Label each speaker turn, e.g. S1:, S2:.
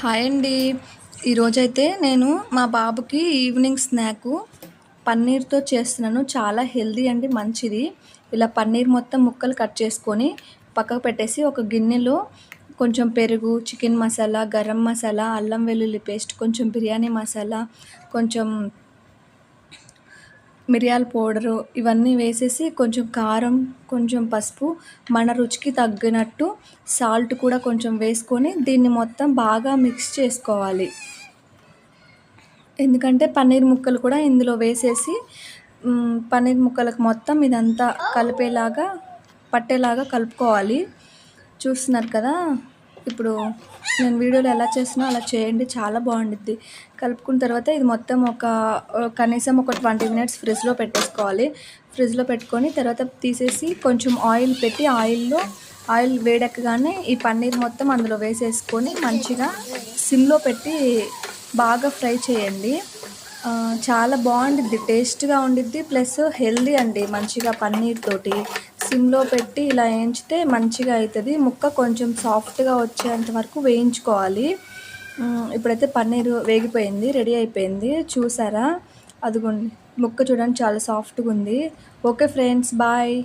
S1: Hi అండి. ఈరోజైతే నేను మా బాబుకి ఈవినింగ్ స్నాకు పన్నీర్‌తో చేస్తున్నాను. చాలా హెల్తీ అండి, మంచిది. ఇలా పన్నీర్ మొత్తం ముక్కలు కట్ చేసుకొని పక్కకు పెట్టేసి, ఒక గిన్నెలో కొంచెం పెరుగు, చికెన్ మసాలా, గరం మసాలా, అల్లం వెల్లుల్లి పేస్ట్, కొంచెం బిర్యానీ మసాలా, కొంచెం మిరియాల పౌడరు ఇవన్నీ వేసేసి, కొంచెం కారం, కొంచెం పసుపు, మన రుచికి తగ్గినట్టు సాల్ట్ కూడా కొంచెం వేసుకొని దీన్ని మొత్తం బాగా మిక్స్ చేసుకోవాలి. ఎందుకంటే పన్నీర్ ముక్కలు కూడా ఇందులో వేసేసి పన్నీర్ ముక్కలకు మొత్తం ఇదంతా కలిపేలాగా పట్టేలాగా కలుపుకోవాలి. చూస్తున్నారు కదా! ఇప్పుడు నేను వీడియోలో ఎలా చేస్తున్నానో అలా చేయండి, చాలా బాగుండిద్ది. కలుపుకున్న తర్వాత ఇది మొత్తం కనీసం ఒక 20 మినిట్స్ ఫ్రిడ్జ్‌లో పెట్టేసుకోవాలి. ఫ్రిడ్జ్‌లో పెట్టుకొని తర్వాత తీసేసి కొంచెం ఆయిల్ పెట్టి, ఆయిల్ వేడెక్కగానే ఈ పన్నీర్ మొత్తం అందులో వేసేసుకొని మంచిగా సిమ్‌లో పెట్టి బాగా ఫ్రై చేయండి. చాలా బాగుండిద్ది, టేస్ట్‌గా ఉండిద్ది. ప్లస్ హెల్తీ అండి, మంచిగా పన్నీర్ తోటి సిమ్‌లో పెట్టి ఇలా వేయించితే మంచిగా అవుతుంది. ముక్క కొంచెం సాఫ్ట్‌గా వచ్చేంత వరకు వేయించుకోవాలి. ఇప్పుడైతే పన్నీరు వేగిపోయింది, రెడీ అయిపోయింది. చూసారా? అదిగోండి, ముక్క చూడండి చాలా సాఫ్ట్‌గా ఉంది. Okay friends, bye.